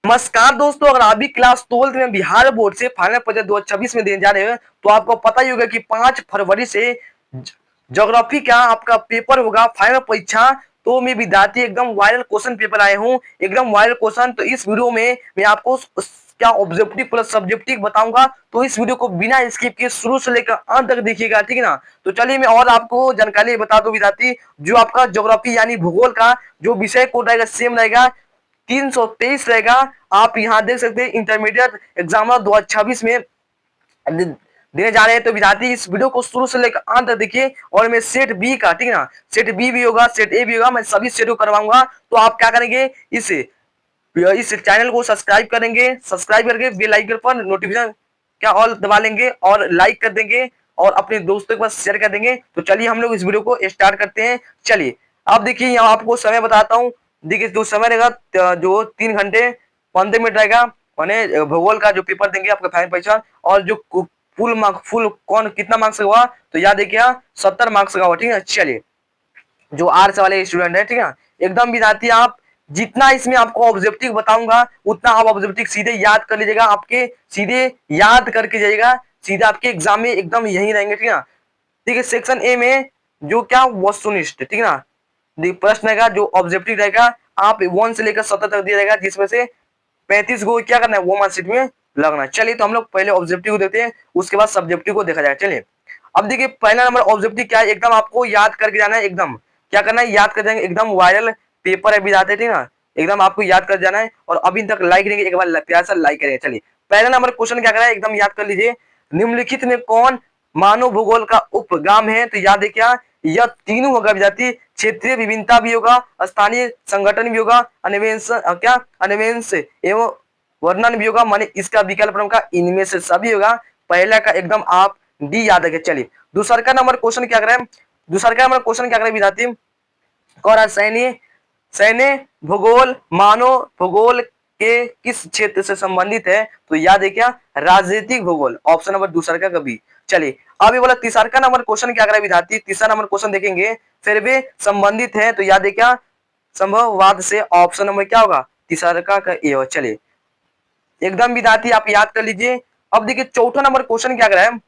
नमस्कार दोस्तों, अगर आप भी क्लास 12th में बिहार बोर्ड से फाइनल परीक्षा 2026 में देने जा रहे हैं तो आपको पता ही होगा कि 5 फरवरी से ज्योग्राफी का आपका पेपर होगा फाइनल परीक्षा। तो मैं विद्यार्थी एकदम वायरल क्वेश्चन पेपर आए हूँ, एकदम वायरल क्वेश्चन। तो इस वीडियो में मैं आपको क्या ऑब्जेक्टिव प्लस सब्जेक्टिव बताऊंगा, तो इस वीडियो को बिना स्किप किए शुरू से लेकर अंत तक देखिएगा, ठीक है ना। तो चलिए मैं और आपको जानकारी बता दूं विद्यार्थी, जो आपका ज्योग्राफी यानी भूगोल का जो विषय कोड रहेगा सेम रहेगा, 323 रहेगा। आप यहाँ देख सकते हैं इंटरमीडिएट एग्जाम 2026 में देने जा रहे हैं। तो विद्यार्थी इस वीडियो को शुरू से लेकर अंत तक देखिए। और मैं सेट बी का, ठीक है ना, सेट बी भी होगा, सेट ए भी होगा, मैं सभी सेट को करवाऊंगा। तो आप क्या करेंगे, इस चैनल को सब्सक्राइब करेंगे, सब्सक्राइब करके बेल आइकन पर नोटिफिकेशन क्या ऑल दबा लेंगे और लाइक कर देंगे और अपने दोस्तों के पास शेयर कर देंगे। तो चलिए हम लोग इस वीडियो को स्टार्ट करते हैं। चलिए अब देखिए, यहाँ आपको समय बताता हूँ। देखिए जो समय रहेगा जो 3 घंटे 15 मिनट रहेगा, मैंने भूगोल का जो पेपर देंगे आपका फाइनल परीक्षा। और जो फुल कौन कितना मार्क्स हुआ, तो याद देखिए 70 मार्क्स का हुआ, ठीक है। चलिए जो आर्ट्स वाले स्टूडेंट है, ठीक है, एकदम विद्यार्थी आप जितना इसमें आपको ऑब्जेक्टिव बताऊंगा उतना आप ऑब्जेक्टिव सीधे याद कर लीजिएगा, आपके सीधे याद करके जाइएगा, सीधे आपके एग्जाम में एकदम यही रहेंगे, ठीक है ना। ठीक है, सेक्शन ए में जो क्या वस्तुनिष्ठ, ठीक है ना, प्रश्न रहेगा जो ऑब्जेक्टिव रहेगा, आप 1 से लेकर 70 तक दिया जाएगा, जिसमें से 35 को क्या करना है वो मार्कशीट में लगना है। चलिए तो हम लोग पहले ऑब्जेक्टिव को देखते हैं, उसके बाद सब्जेक्टिव को देखा जाएगा। चलिए अब देखिए पहला नंबर ऑब्जेक्टिव क्या है, एकदम आपको याद करके जाना है, एकदम क्या करना है याद कर जाएंगे, एकदम वायरल पेपर है विधाते, ठीक ना, एकदम आपको याद कर जाना है। और अभी तक लाइक करेंगे, एक बार प्यार से लाइक करेंगे। चलिए पहला नंबर क्वेश्चन क्या कर रहा है, एकदम याद कर लीजिए, निम्नलिखित में कौन मानव भूगोल का उपगाम है। तो याद है क्या, यह तीनों होगा विद्यार्थी, क्षेत्रीय विभिन्नता भी होगा, स्थानीय संगठन भी होगा, अन्वेंश एवं वर्णन भी होगा, माने इसका विकल्प होगा इनमें से सभी होगा। पहला का एकदम आप डी याद रखें। चलिए दूसरा का नंबर क्वेश्चन क्या करें, दूसरा का नंबर क्वेश्चन क्या करें विद्यार्थी, कौन सैन्य सैन्य भूगोल मानव भूगोल के किस क्षेत्र से संबंधित है। तो याद है क्या, राजनीतिक भूगोल, ऑप्शन नंबर दूसरा का कभी। चलिए अब ये बोला तीसरा का नंबर क्वेश्चन क्या करें विद्यार्थी, तीसरा नंबर क्वेश्चन देखेंगे, फिर वे संबंधित है। तो याद है क्या, संभववाद से, ऑप्शन नंबर क्या होगा तीसरा का ए हो। चलिए एकदम विद्यार्थी आप याद कर लीजिए। अब देखिए चौथा नंबर क्वेश्चन क्या कर रहा है,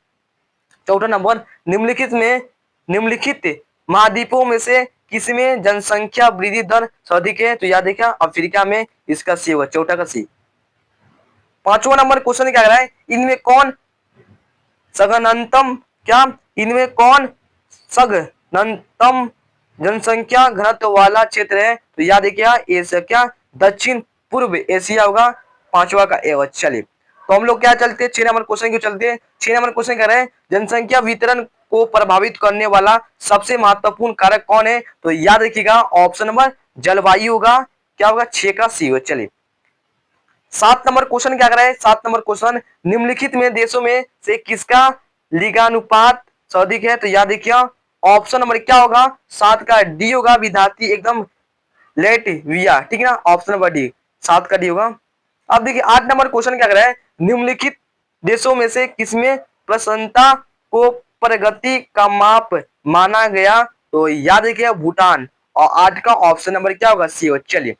चौथा नंबर, निम्नलिखित महाद्वीपों में से किसमें जनसंख्या वृद्धि दर सर्वाधिक है। तो याद देखिए अफ्रीका में, इसका सी होगा, चौथा का सी। पांचवा नंबर क्वेश्चन क्या कर रहा है, इनमें कौन सघनतम, क्या इनमें कौन सघनतम जनसंख्या घनत्व वाला क्षेत्र है। तो याद देखिए एशिया, क्या दक्षिण पूर्व एशिया होगा, पांचवा का ए। चलिए तो हम लोग क्या चलते हैं 6 नंबर क्वेश्चन को चलते हैं। 6 नंबर क्वेश्चन कह रहे हैं, जनसंख्या वितरण को प्रभावित करने वाला सबसे महत्वपूर्ण कारक कौन है। तो याद रखिएगा ऑप्शन नंबर जलवायु होगा, क्या होगा 6 का सी होगा। चलिए 7 नंबर क्वेश्चन क्या कर रहा है, 7 नंबर क्वेश्चन, निम्नलिखित में देशों में से किसका लिंगानुपात सर्वाधिक है। तो याद देखिए ऑप्शन नंबर क्या होगा, 7 का डी होगा विद्यार्थी, एकदम लेटविया, ठीक है ना, ऑप्शन नंबर डी, 7 का डी होगा। अब देखिए 8 नंबर क्वेश्चन क्या कर रहा है, निम्नलिखित देशों में से किसमें प्रसन्नता को प्रगति का माप माना गया। तो याद रखिए भूटान, और 8 का ऑप्शन नंबर क्या होगा सी। चलिए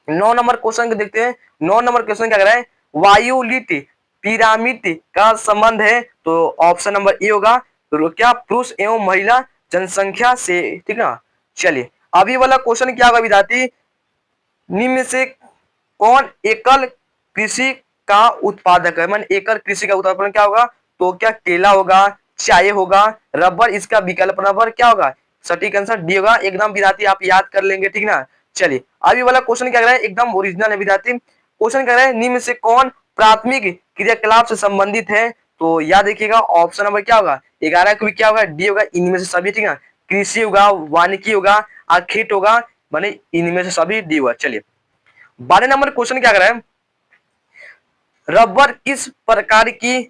9 नंबर क्वेश्चन को देखते हैं। 9 नंबर क्वेश्चन क्या कर रहा है, वायुलित पिरामिड का संबंध है। तो ऑप्शन नंबर ए होगा, तो क्या पुरुष एवं महिला जनसंख्या से, ठीक ना। चलिए अभी वाला क्वेश्चन क्या होगा विद्यार्थी, निम्न से कौन एकल कृषि का उत्पादक है, मान एकल कृषि का उत्पादन क्या होगा। तो क्या केला होगा, चाय होगा, रबर, इसका विकल्प नंबर क्या होगा, सटीक आंसर डी होगा। एकदम विद्यार्थी आप याद कर लेंगे, ठीक ना। चलिए अभी वाला क्वेश्चन क्या कर रहा है, एकदम ओरिजिनल है विद्यार्थी। क्वेश्चन कर रहा है, निम्न से कौन प्राथमिक क्रियाकलाप से संबंधित है। तो याद रखिएगा ऑप्शन नंबर क्या होगा 11 को भी क्या होगा डी होगा, इनमें से सभी, ठीक है। कृषि होगा, वानिकी होगा, आखिट होगा, माने इनमें से सभी डी होगा। चलिए 12 नंबर क्वेश्चन क्या कर रहा है, रबर किस प्रकार की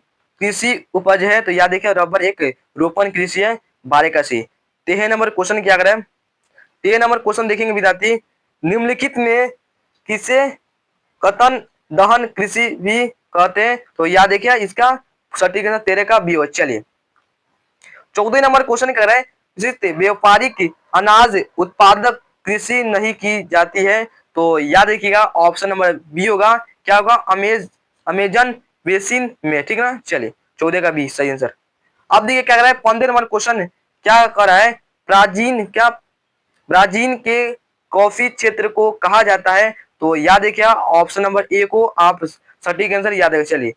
कृषि उपज है। तो याद देखिए रबर एक रोपण कृषि है, 12 का सी। 13 नंबर क्वेश्चन क्या कर रहा है, 13 नंबर क्वेश्चन देखेंगे विद्यार्थी, निम्नलिखित में किसे कतन दहन कृषि भी कहते हैं। तो याद देखिए इसका सटीक 13 का बी हो। चलिए 14 नंबर क्वेश्चन कर रहा है, व्यापारिक अनाज उत्पादक कृषि नहीं की जाती है। तो याद रखिएगा ऑप्शन नंबर बी होगा, क्या होगा, अमेजन बेसिन में, ठीक है ना। चलिए 14 का बी सही आंसर। अब देखिए क्या कर रहा है 15 नंबर क्वेश्चन, क्या कर रहा है, ब्राजील के कॉफी क्षेत्र को कहा जाता है, तो याद है क्या, ऑप्शन नंबर ए को आप सटीक आंसर याद है। चलिए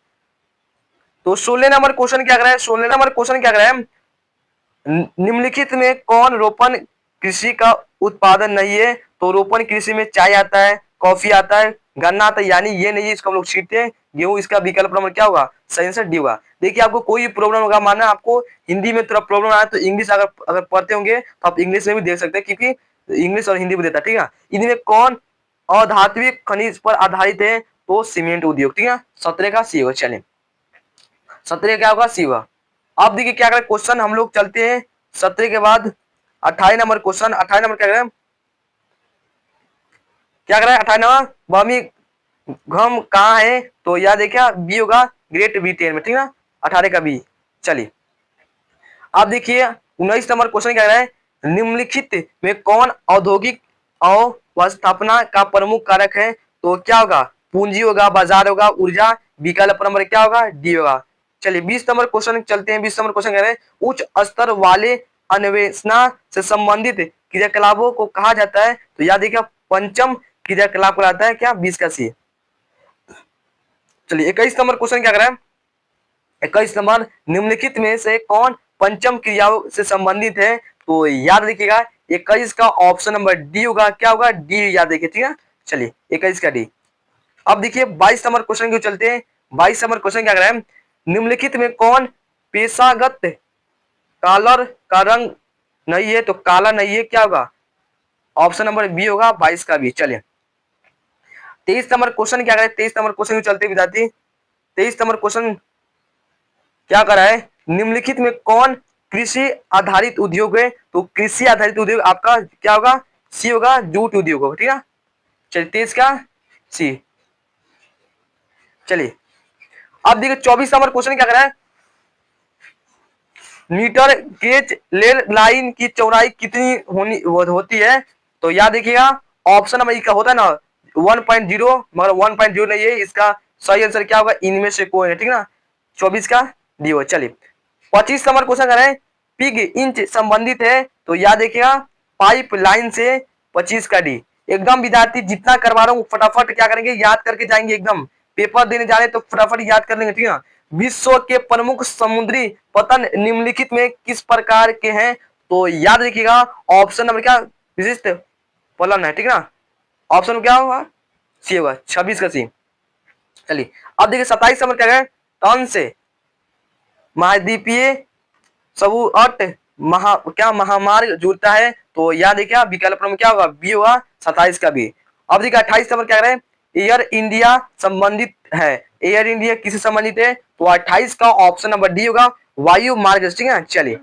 तो 16 नंबर क्वेश्चन क्या कर रहा है, 16 नंबर क्वेश्चन क्या कर रहा है, निम्नलिखित में कौन रोपण कृषि का उत्पादन नहीं है, तो रोपण कृषि में चाय आता है, कॉफी आता है, गन्ना आता है, यानी ये नहीं है, इसको हम लोग छींटते हैं गेहूं, इसका विकल्प नंबर क्या होगा, सही आंसर डी होगा। देखिए आपको कोई प्रॉब्लम होगा, माना आपको हिंदी में थोड़ा प्रॉब्लम आया तो इंग्लिश अगर पढ़ते होंगे तो आप इंग्लिश में भी देख सकते हैं, क्योंकि इंग्लिश और हिंदी भी देता है, ठीक है। इनमें कौन अधात्विक खनिज पर आधारित है, तो सीमेंट उद्योग, ठीक है। 17 का सी होगा। चलिए 17 क्या होगा, सी होगा। अब देखिए क्या करें क्वेश्चन, हम लोग चलते हैं 17 के बाद 28 नंबर क्वेश्चन। 28 नंबर क्या करें, क्या करें 28 नंबर, बर्मिंघम कहाँ है, तो याद देखिए बी होगा, ग्रेट ब्रिटेन में, ठीक है। 18 का बी। चलिए अब देखिए 19 नंबर क्वेश्चन क्या है, निम्नलिखित में कौन औद्योगिक अवस्थापना का प्रमुख कारक है, तो क्या होगा, पूंजी होगा, बाजार होगा, ऊर्जा, विकल्प नंबर क्या होगा, डी होगा। चलिए 20 नंबर क्वेश्चन चलते हैं। 20 नंबर क्वेश्चन कह रहे हैं उच्च स्तर वाले अन्वेषण से संबंधित क्रियाकलापों को कहा जाता है, तो याद देखिए पंचम क्रियाकलाप कहलाता है, क्या 20 का सी। चलिए 21 नंबर क्वेश्चन क्या कर रहे हैं, 21 नंबर, निम्नलिखित में से कौन पंचम क्रियाओं से संबंधित है, तो याद रखिएगा 21 का ऑप्शन नंबर डी होगा, क्या होगा, डी याद रखिए, ठीक है। चलिए 21 का डी। अब देखिए 22 नंबर क्वेश्चन को चलते हैं। 22 नंबर क्वेश्चन क्या कर रहे हैं, निम्नलिखित में कौन पेशागत कॉलर का रंग नहीं है, तो काला नहीं है, क्या होगा, ऑप्शन नंबर बी होगा, 22 का बी। चलिए 23 नंबर क्वेश्चन क्या करें, 23 नंबर क्वेश्चन को चलते विद्यार्थी। 23 नंबर क्वेश्चन क्या कर रहा है, निम्नलिखित में कौन कृषि आधारित उद्योग है, तो कृषि आधारित उद्योग आपका क्या होगा, सी होगा, जूट उद्योग होगा, ठीक है। चलिए 23 का सी। चलिए अब देखिए 24 नंबर क्वेश्चन क्या कर रहा है, मीटर गेज रेल लाइन की चौड़ाई कितनी होती है, तो याद देखिएगा ऑप्शन नंबर का होता है ना 1.0, मगर 1.0 नहीं है, इसका सही आंसर क्या होगा, इनमें से कोई है, ठीक ना। 24 का डी हो। चलिए 25 नंबर क्वेश्चन कर रहे हैं, पिग इंच संबंधित है, तो याद देखिएगा पाइप लाइन से, 25 का डी। एकदम विद्यार्थी जितना करवा रहा हूँ फटाफट क्या करेंगे, याद करके जाएंगे, एकदम पेपर देने जा रहे तो फटाफट याद कर लेंगे, ठीक है। विश्व के प्रमुख समुद्री पतन निम्नलिखित में किस प्रकार के हैं, तो याद रखिएगा ऑप्शन नंबर क्या, विशिष्ट फलन है, ठीक है ना। ऑप्शन क्या होगा, सी होगा, 26 का सी। चलिए अब देखिए 27 नंबर क्या है, टन से महाद्वीपीय सबूत महामार्ग जुड़ता है, तो याद है क्या, विकल्प नंबर क्या होगा, बी होगा, 27 का बी। अब देखिए 28 नंबर क्या कह रहे हैं, एयर इंडिया संबंधित है, एयर इंडिया किससे संबंधित है, तो 28 का ऑप्शन नंबर डी होगा, वायु मार्ग, ठीक है। चलिए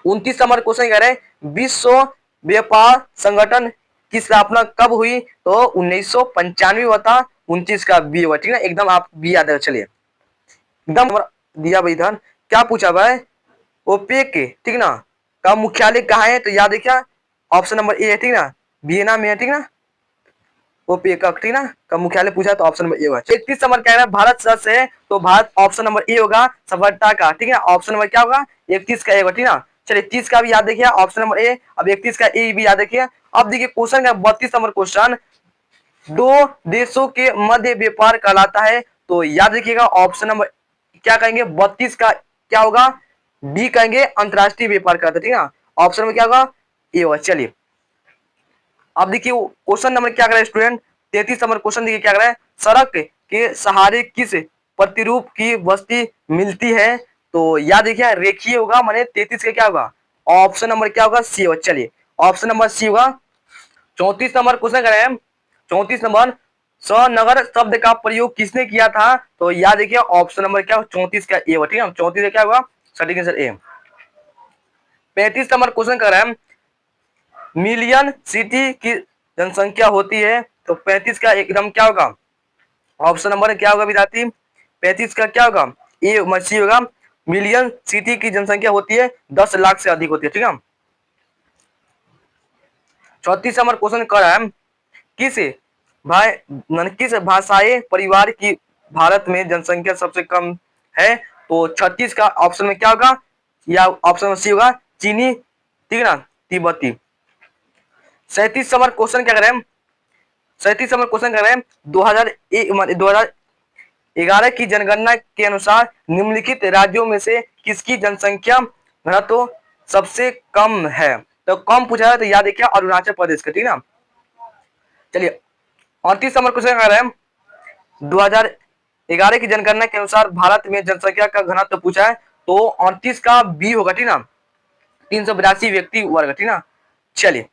29 नंबर क्वेश्चन कह रहे हैं विश्व व्यापार संगठन की स्थापना कब हुई, तो 1995 हुआ था, 29 का बी होगा, ठीक है। एकदम आप बी याद है। चलिए एकदम दिया भाई इधर क्या पूछा भाई, ओपेक, ठीक ना, का मुख्यालय कहाँ है, तो याद है क्या, ऑप्शन नंबर ए है, ठीक ना, वियना में है, ठीक ना, ओपेक, ठीक ना, का मुख्यालय पूछा तो ऑप्शन नंबर ए होगा। 31 नंबर कह रहा है भारत सदस्य है, तो भारत ऑप्शन नंबर ए होगा, सफलता का, ठीक है। ऑप्शन नंबर क्या होगा, 31 का ए होगा, ठीक ना। चलिए 30 का भी याद देखिए, ऑप्शन नंबर ए। अब 31 का ए भी याद देखिए। अब देखिए क्वेश्चन का 32 नंबर क्वेश्चन, दो देशों के मध्य व्यापार कहलाता है, तो याद रखिएगा ऑप्शन नंबर क्या कहेंगे, 32 का क्या होगा, डी कहेंगे, अंतरराष्ट्रीय व्यापार कहलाता है, ठीक है। ऑप्शन में क्या होगा, ए होगा। चलिए अब देखिए क्वेश्चन नंबर क्या कर रहा है स्टूडेंट, 33 नंबर क्वेश्चन देखिए क्या कर रहा है, सड़क के सहारे किस प्रतिरूप की बस्ती मिलती है, तो याद देखिए रेखीय होगा, माने 33 का क्या होगा, ऑप्शन नंबर क्या होगा, सी होगा। चलिए ऑप्शन नंबर सी होगा। 34 नंबर क्वेश्चन कर रहे हैं, 34 नंबर, स्वनगर शब्द का प्रयोग किसने किया था, तो याद देखिए ऑप्शन नंबर क्या होगा, 34 का ए होगा, ठीक है। 34 का क्या होगा, सटीक आंसर ए। 35 नंबर क्वेश्चन कर रहे हैं, मिलियन सिटी की जनसंख्या होती है, तो 35 का एकदम क्या होगा, ऑप्शन नंबर क्या होगा विद्यार्थी, 35 का क्या होगा, ए सी होगा, मिलियन सिटी की जनसंख्या होती है 10 लाख से अधिक होती है, ठीक है। 34 नंबर क्वेश्चन कर रहा है, किस भाई किस भाषाई परिवार की भारत में जनसंख्या सबसे कम है? तो 36 का ऑप्शन में क्या होगा, या ऑप्शन में सी होगा चीनी, ठीक है ना, तिब्बती। 37 नंबर क्वेश्चन क्या करें, 37 नंबर क्वेश्चन कर रहे हैं 2011 की जनगणना के अनुसार निम्नलिखित राज्यों में से किसकी जनसंख्या घनत्व तो सबसे कम है? तो कम पूछा है तो याद रखिए अरुणाचल प्रदेश का, ठीक है ना। चलिए 38 नंबर क्वेश्चन कर रहे हैं 2011 की जनगणना के अनुसार भारत में जनसंख्या का घनत्व पूछा है, तो 38 का बी होगा, ठीक ना, 382 व्यक्ति वर्ग, ठीक ना। चलिए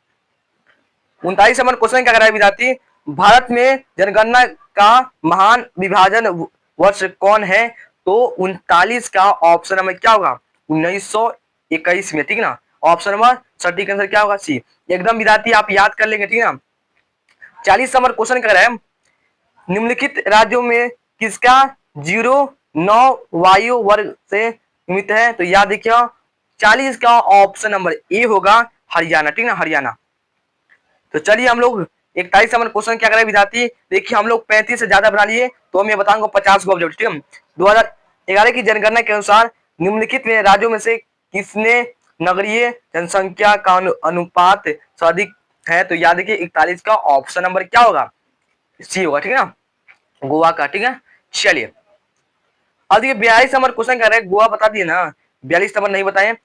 39 नंबर क्वेश्चन क्या कर रहा है विद्यार्थी, भारत में जनगणना का महान विभाजन वर्ष कौन है? तो 39 का ऑप्शन नंबर क्या होगा 1921 में, ठीक ना। ऑप्शन नंबर सटीक आंसर क्या होगा सी। एकदम विद्यार्थी आप याद कर लेंगे, ठीक ना। 40 नंबर क्वेश्चन कर रहे हैं निम्नलिखित राज्यों में किसका 09 वायु वर्ग से निमित्त है? तो याद देखिए 40 का ऑप्शन नंबर ए होगा हरियाणा, ठीक ना, हरियाणा। तो चलिए हम लोग 41 नंबर क्वेश्चन क्या करें विद्यार्थी, देखिए हम लोग 35 से ज्यादा बना लिए तो मैं बताऊंगा 50 को ऑब्जेक्ट, ठीक है। 2011 की जनगणना के अनुसार निम्नलिखित में राज्यों में से किसने नगरीय जनसंख्या का अनुपात सर्वाधिक है? तो याद रखिए 41 का ऑप्शन नंबर क्या होगा सी होगा, ठीक है ना, गोवा का, ठीक है। चलिए अब देखिए 42 नंबर क्वेश्चन कर रहे हैं, गोवा बता दिए ना, 42 नंबर नहीं बताए।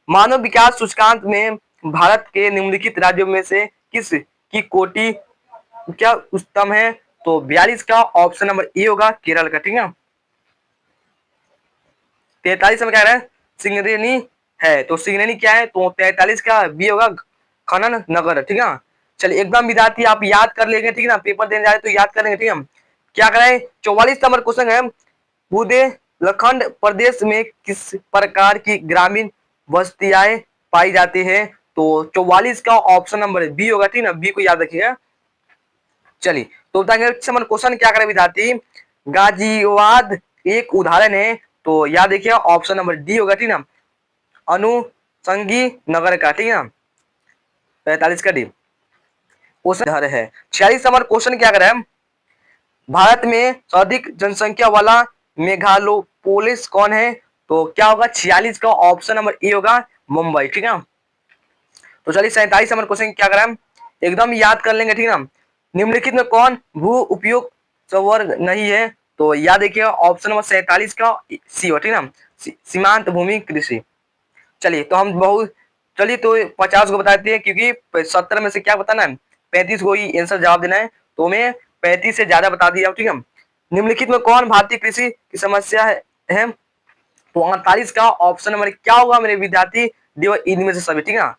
मानव विकास सूचकांक में भारत के निम्नलिखित राज्यों में से किस की कोटि क्या उच्चतम है? तो 42 का ऑप्शन नंबर ए होगा केरल का, ठीक है। 43 में क्या है सिंगरेनी है, तो सिंगरेनी क्या है? तो 43 का बी होगा खनन नगर, ठीक है। चलिए एकदम विद्यार्थी आप याद कर लेंगे, ठीक है ना, पेपर देने जा रहे तो याद करेंगे, ठीक है। क्या करें 44 नंबर क्वेश्चन है बुंदेलखंड प्रदेश में किस प्रकार की ग्रामीण बस्तियां पाई जाती है? तो 44 का ऑप्शन नंबर बी होगा, ठीक है, बी को याद रखिएगा। चलिए तो बताएंगे क्वेश्चन क्या करें विद्यार्थी, गाजियाबाद एक उदाहरण है, तो याद देखिए ऑप्शन नंबर डी होगा, ठीक ना, अनुसंगी नगर का, ठीक है ना, 45 का डी क्वेश्चन है। 46 नंबर क्वेश्चन क्या करें, भारत में सर्वाधिक जनसंख्या वाला मेगालोपोलिस कौन है? तो क्या होगा 46 का ऑप्शन नंबर ए होगा मुंबई, ठीक है। तो चलिए 47 नंबर क्वेश्चन क्या करें एकदम याद कर लेंगे, ठीक है ना। निम्नलिखित में कौन भू उपयोग संवर्ग नहीं है? तो याद देखिए ऑप्शन नंबर 47 का सी हो, ठीक ना, सीमांत भूमि कृषि। चलिए तो हम बहुत चलिए तो 50 को बताते हैं, क्योंकि 70 में से क्या बताना है 35 को ही आंसर जवाब देना है, तो मैं 35 से ज्यादा बता दिया, ठीक है। निम्नलिखित में कौन भारतीय कृषि की समस्या है? तो 48 का ऑप्शन नंबर क्या होगा मेरे विद्यार्थी, इनमें से सभी, ठीक है।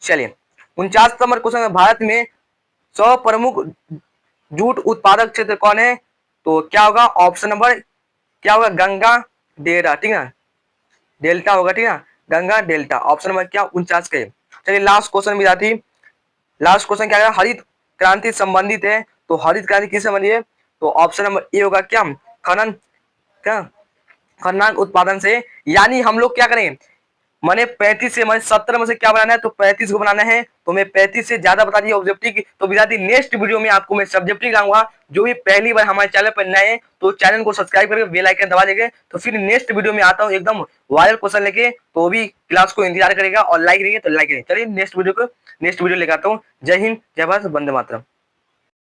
चलिए 49 नंबर क्वेश्चन, भारत में 100 प्रमुख जूट उत्पादक क्षेत्र कौन है? तो क्या होगा ऑप्शन नंबर क्या होगा गंगा डेल्टा, ठीक है, डेल्टा होगा, ठीक है, गंगा डेल्टा, ऑप्शन नंबर क्या 49 के। चलिए लास्ट क्वेश्चन विद्यार्थी, लास्ट क्वेश्चन क्या है, हरित क्रांति संबंधित है, तो हरित क्रांति किस संबंधित है? तो ऑप्शन नंबर ए होगा क्या खनन, क्या खननांक उत्पादन से। यानी हम लोग क्या करें, मैंने 35 से मैंने 70 में से क्या बनाना है, तो 35 को बनाना है, तो मैं 35 से ज्यादा बता दिया ऑब्जेक्टिव की। तो विद्यार्थी नेक्स्ट वीडियो में आपको मैं सब्जेक्टिव लाऊंगा, जो भी पहली बार हमारे चैनल पर नए हैं तो चैनल को सब्सक्राइब करके बेल आइकन दबा देंगे। तो फिर नेक्स्ट वीडियो में आता हूँ एकदम वायरल क्वेश्चन लेके, तो भी क्लास को इंतजार करेगा और लाइक करेंगे तो लाइक करेंगे। चलिए नेक्स्ट वीडियो लेकर आता हूँ। जय हिंद, जय भारत, वंदे मातरम।